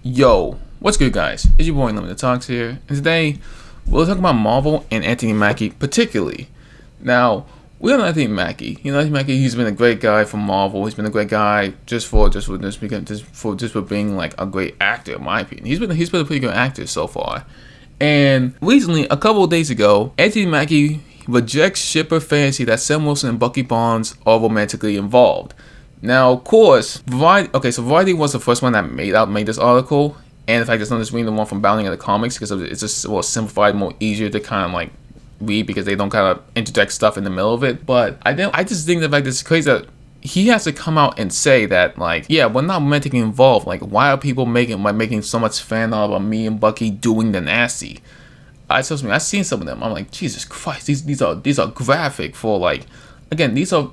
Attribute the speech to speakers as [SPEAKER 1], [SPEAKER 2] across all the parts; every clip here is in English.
[SPEAKER 1] Yo, what's good, guys? It's your boy Limited Talks here, and today we'll talk about Marvel and Anthony Mackie particularly. Now, we don't know Anthony Mackie. Anthony Mackie, he's been a great guy for Marvel. He's been a great guy just for being like a great actor, in my opinion. He's been a pretty good actor so far. And recently, a couple of days ago, Anthony Mackie rejects shipper fantasy that Sam Wilson and Bucky Barnes are romantically involved. Now, of course, Variety was the first one that made this article, and in fact, it's not just reading the one from Bounding at the Comics because it's just more simplified, more easier to kind of like read because they don't kind of interject stuff in the middle of it. But I just think the fact that it's crazy that he has to come out and say that, like, yeah, we're not romantically involved. Like, why are people making so much fan art about me and Bucky doing the nasty? I've seen some of them. I'm like, Jesus Christ, these are graphic for like. Again, these are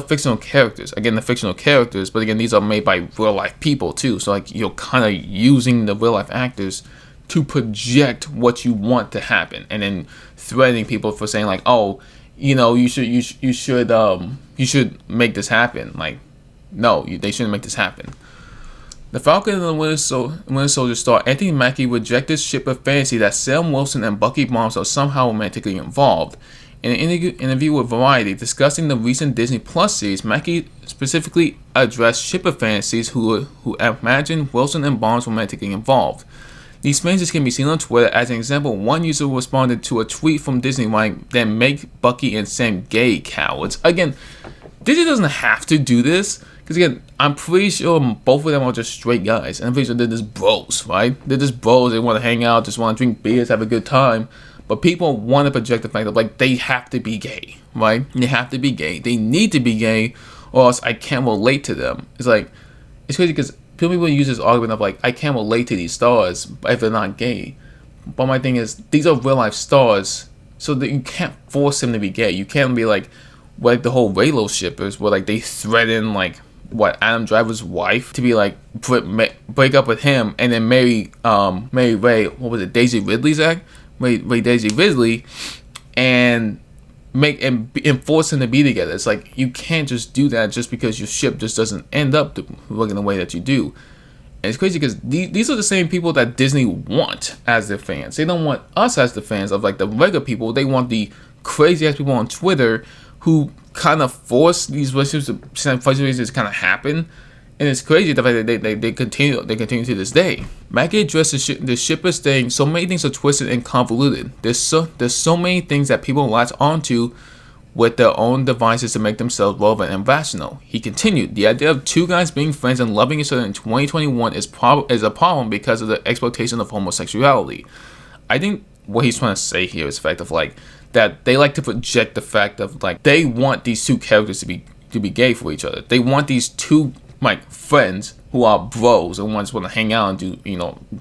[SPEAKER 1] fictional characters. Again, the fictional characters, but again, these are made by real life people too. So like you're kind of using the real life actors to project what you want to happen, and then threatening people for saying like, oh, you should make this happen. Like, no, they shouldn't make this happen. The Falcon and the Winter Soldier star Anthony Mackie rejected shipper fantasy that Sam Wilson and Bucky Barnes are somehow romantically involved. In an interview with Variety discussing the recent Disney Plus series, Mackie specifically addressed shipper fantasies who imagine Wilson and Barnes romantically involved. These fantasies can be seen on Twitter. As an example, one user responded to a tweet from Disney like, "Then make Bucky and Sam gay, cowards." Again, Disney doesn't have to do this, because again, I'm pretty sure both of them are just straight guys, and I'm pretty sure they're just bros, right? They're just bros, they want to hang out, just want to drink beers, have a good time. But people want to project the fact that like they have to be gay, right? They have to be gay. They need to be gay, or else I can't relate to them. It's like, it's crazy because people use this argument of like, I can't relate to these stars if they're not gay. But my thing is, these are real life stars, so that you can't force them to be gay. You can't be like the whole Raylo shippers, where like they threaten like Adam Driver's wife to be like break up with him and then marry Ray. What was it? Daisy Ridley's act. Ray Daisy Ridley, and force them to be together. It's like you can't just do that just because your ship just doesn't end up looking the way that you do. And it's crazy because these are the same people that Disney want as their fans. They don't want us as the fans of like the regular people. They want the crazy ass people on Twitter who kind of force these relationships to kind of happen. And it's crazy the fact that they continue to this day. Mackie addressed the shippers saying, "So many things are twisted and convoluted. There's so many things that people latch onto with their own devices to make themselves relevant and rational." He continued, "The idea of two guys being friends and loving each other in 2021 is a problem because of the exploitation of homosexuality." I think what he's trying to say here is the fact of like that they like to project the fact of like they want these two characters to be gay for each other. They want these two like friends who are bros and just want to hang out and do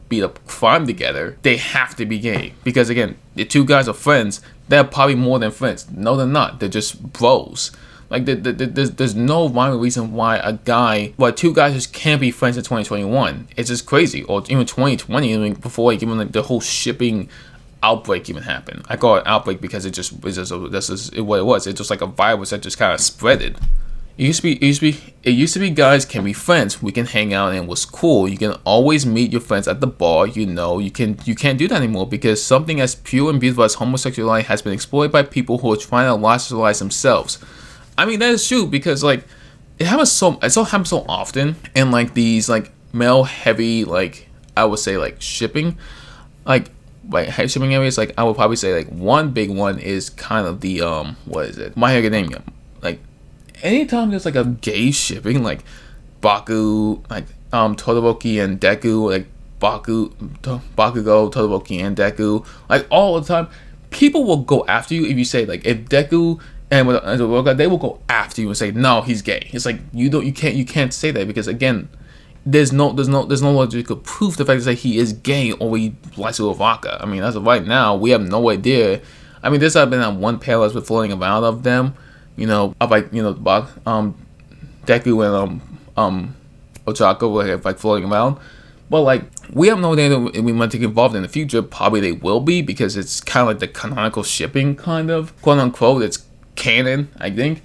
[SPEAKER 1] beat up crime together. They have to be gay because again, the two guys are friends. They're probably more than friends. No, they're not. They're just bros. Like there's no rhyme or reason why two guys just can't be friends in 2021. It's just crazy. Or even 2020, before even like the whole shipping outbreak even happened. I call it outbreak because that's just what it was. It's just like a virus that just kind of spreaded. It used to be guys can be friends. We can hang out and it was cool. You can always meet your friends at the bar. You can't do that anymore because something as pure and beautiful as homosexuality has been exploited by people who are trying to ostracize themselves. I mean, that is true because like it happens so often in like these like male heavy, like I would say like shipping, like heavy shipping areas. Like I would probably say like one big one is kind of the what is it? My Hero Academia. Like anytime there's like a gay shipping, like Baku, like Todoroki and Deku, like Bakugo, Todoroki and Deku, like all the time, people will go after you if you say like if Deku and Todoroki, they will go after you and say no, he's gay. It's like you can't say that because again, there's no logical proof the fact that he is gay or he likes Todoroki. I mean, as of right now, we have no idea. I mean, there's been that one panel that's been floating around of them. Of like Deku and Ochako were like floating around, but like we have no idea that we might get involved in the future. Probably they will be because it's kind of like the canonical shipping, kind of quote unquote. It's canon, I think.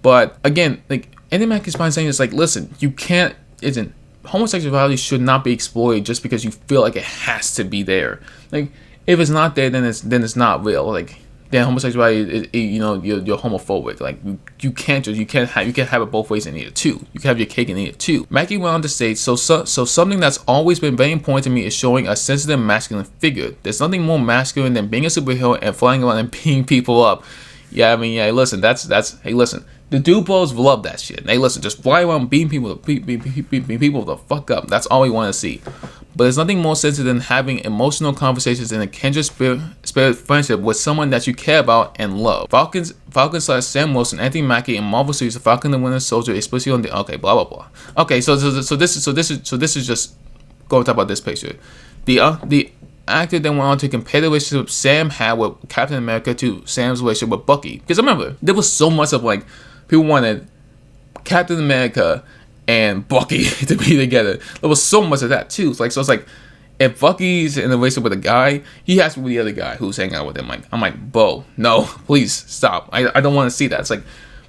[SPEAKER 1] But again, like Andy Mackie's fine saying it's like, listen, you can't. Isn't homosexuality should not be exploited just because you feel like it has to be there. Like, if it's not there, then it's not real. Like, then homosexuality, you're homophobic. Like, you can't have it both ways in here too. You can have your cake and eat it too. Mackie went on to state, so something that's always been very important to me is showing a sensitive masculine figure. There's nothing more masculine than being a superhero and flying around and beating people up. Yeah, I mean, yeah, listen, hey, listen. The dude bros love that shit. Hey, listen, just fly around beating people the fuck up. That's all we want to see. But there's nothing more sensitive than having emotional conversations in a kindred spirit friendship with someone that you care about and love. Falcon / Sam Wilson, Anthony Mackie, and Marvel series Falcon the Winter Soldier, especially on the blah blah blah. Okay, so this is just go talk about this picture. The actor then went on to compare the relationship Sam had with Captain America to Sam's relationship with Bucky. Because remember, there was so much of like people wanted Captain America and Bucky to be together. There was so much of that too. So it's like if Bucky's in a relationship with a guy, he has to be the other guy who's hanging out with him. Like, I'm like, bro, no, please stop. I don't want to see that. It's like,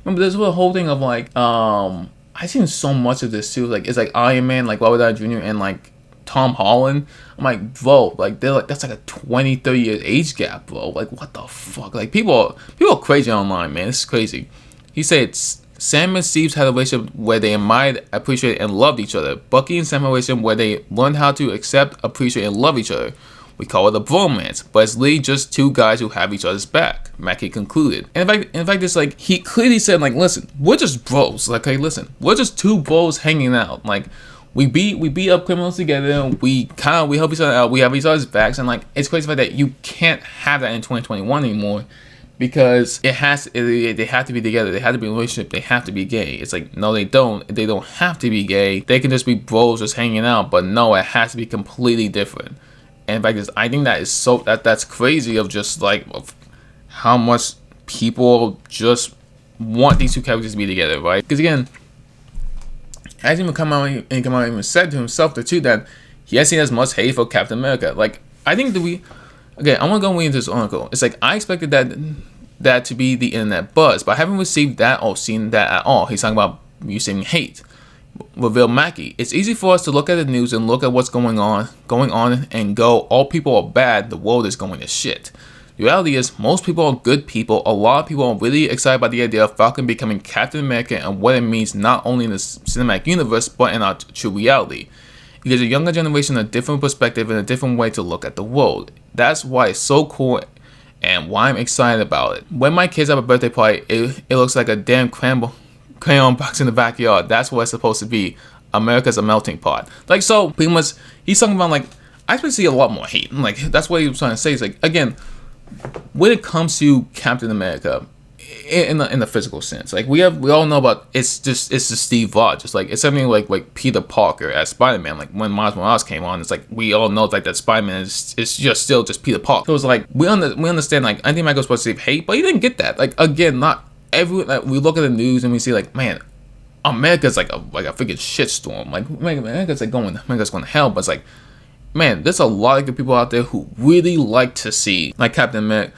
[SPEAKER 1] remember there's a whole thing of like I seen so much of this too. Like, it's like Iron Man, like Robert Downey Jr. and like Tom Holland. I'm like, bro, like they're like, that's like a 20-30 year age gap, bro. Like, what the fuck? Like, people are crazy online, man. This is crazy. He said Sam and Steve had a relationship where they admired, appreciated, and loved each other. Bucky and Sam had a relationship where they learned how to accept, appreciate, and love each other. We call it a bromance, but it's literally just two guys who have each other's back. Mackie concluded. And in fact, it's like he clearly said, like, listen, we're just bros. Like, hey, listen, we're just two bros hanging out. Like, we beat up criminals together. We help each other out. We have each other's backs, and like, it's crazy that you can't have that in 2021 anymore. Because they have to be together. They have to be in a relationship. They have to be gay. It's like, no, they don't. They don't have to be gay. They can just be bros just hanging out. But no, it has to be completely different. And in fact, I think that is that's crazy of just like of how much people just want these two characters to be together, right? Because again, as he come out and even said to himself too that he has seen as much hate for Captain America. Like, I think that okay, I want to go into this article. It's like I expected that to be the internet buzz, but I haven't received that or seen that at all. He's talking about receiving hate. Reveal Mackie. It's easy for us to look at the news and look at what's going on and go, all people are bad, the world is going to shit. The reality is, most people are good people. A lot of people are really excited about the idea of Falcon becoming Captain America and what it means not only in the cinematic universe, but in our true reality. It gives a younger generation a different perspective and a different way to look at the world. That's why it's so cool and why I'm excited about it. When my kids have a birthday party, it looks like a damn crayon box in the backyard. That's what it's supposed to be. America's a melting pot. Like, so pretty much he's talking about, like, I expect to see a lot more hate. Like, that's what he was trying to say. It's like, again, when it comes to Captain America in the physical sense, like we all know about it's just Steve Rogers. Like, it's something like Peter Parker as Spider-Man. Like, when Miles Morales came on, it's like we all know like that Spider-Man is just still just Peter Parker. So it's like we understand, like, I think Michael's supposed to say hate, but he didn't get that. Like, again, not every, like, we look at the news and we see, like, man, America's like a freaking shitstorm. Like, America's going to hell. But it's like, man, there's a lot of good people out there who really like to see like Captain America,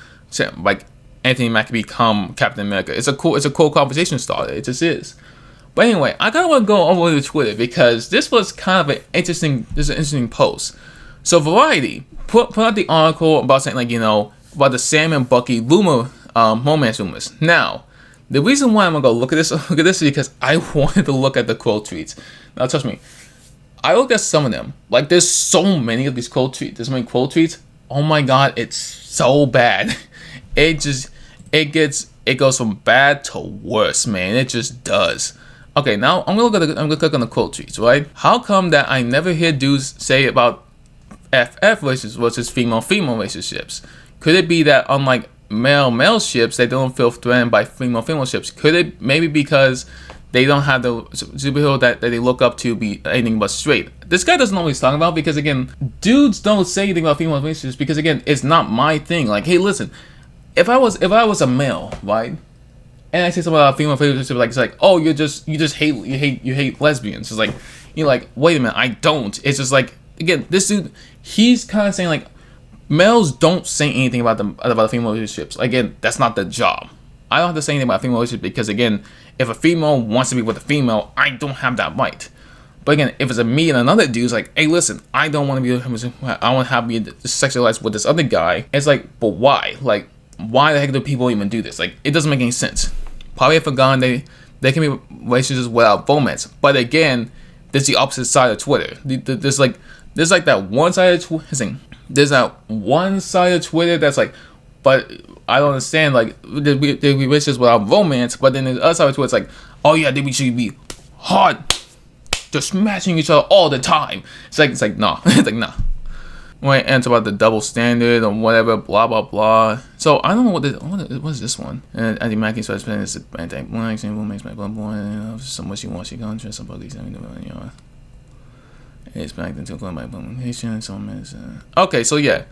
[SPEAKER 1] like Anthony Mackie become Captain America. It's a cool conversation starter. It just is. But anyway, I kind of want to go over to Twitter because this was kind of an interesting post. So Variety put out the article about saying, like, about the Sam and Bucky romance rumors. Now, the reason why I'm gonna go look at this is because I wanted to look at the quote tweets. Now, trust me, I looked at some of them. Like, there's so many of these quote tweets. There's so many quote tweets. Oh my god, it's so bad. It goes from bad to worse, man. It just does. Okay, now I'm gonna click on the quote tweets, right? How come that I never hear dudes say about FF versus female relationships? Could it be that unlike male ships, they don't feel threatened by female ships? Could it maybe because they don't have the superhero that they look up to be anything but straight? This guy doesn't know what he's talking about because, again, dudes don't say anything about female relationships because, again, it's not my thing. Like, hey, listen, if I was a male, right, and I say something about female relationships, like, it's like, oh, you hate lesbians. It's like, you're like, wait a minute, I don't. It's just like, again, this dude, he's kind of saying, like, males don't say anything about the female relationships. Again, that's not their job. I don't have to say anything about female relationships because, again, if a female wants to be with a female, I don't have that right. But again, if it's a me and another dude, it's like, hey, listen, I don't want to be, I want to have me sexualized with this other guy. It's like, but why? Like, why the heck do people even do this? Like, it doesn't make any sense. Probably have forgotten they can be relationships without romance. But again, there's the opposite side of Twitter. There's like that one side of Twitter. There's that one side of Twitter that's like, but I don't understand. Like, they be relationships without romance. But then the other side of Twitter, it's like, oh yeah, they should be hard. They're smashing each other all the time. It's like nah. It's like nah. When it ends about the double standard or whatever, blah blah blah. So I don't know what is this one. And Andy Mackie starts playing this anti-black and makes my blood boil. So much she wants, she gonna dress up all these. It's back into my publication. So okay, so yeah,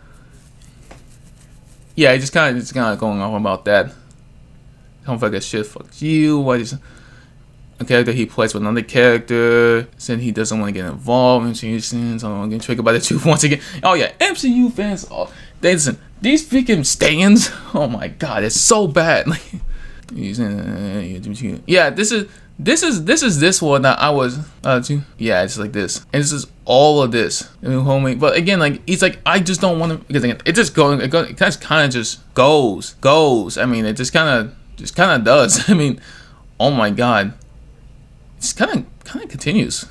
[SPEAKER 1] it's just kind of going off about that. Don't forget shit. Fuck you. What is a character he plays with another character, said he doesn't want to get involved in scenes. I'm getting triggered by the truth once again. Oh yeah, MCU fans, listen, these freaking stands. Oh my god, it's so bad. Like, yeah, this is this one that I was yeah, it's like this, and this is all of this. Homie, but again, like he's like, I just don't want to, because again, it just goes, it kind of just goes. I mean, it just kind of does. I mean, oh my god. It's kind of continues.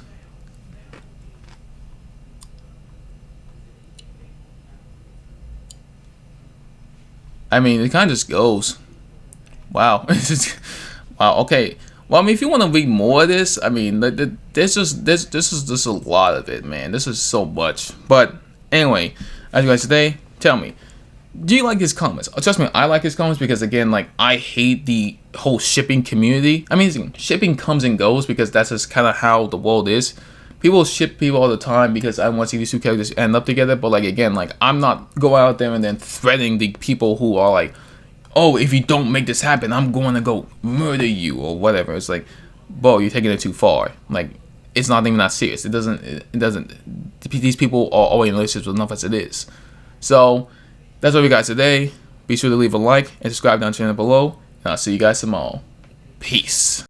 [SPEAKER 1] I mean, it kind of just goes. Wow. Wow. Okay. Well, I mean, if you want to read more of this, I mean, this is just a lot of it, man. This is so much. But anyway, as you guys today, tell me, do you like his comments? Trust me, I like his comments because, again, like, I hate the whole shipping community. I mean, shipping comes and goes because that's just kind of how the world is. People ship people all the time because I want to see these two characters end up together. But, like, again, like, I'm not going out there and then threatening the people who are like, oh, if you don't make this happen, I'm going to go murder you or whatever. It's like, bro, you're taking it too far. Like, it's not even that serious. It doesn't. These people are already in relationships with enough as it is. So that's what we got today. Be sure to leave a like and subscribe down the channel below. And I'll see you guys tomorrow. Peace.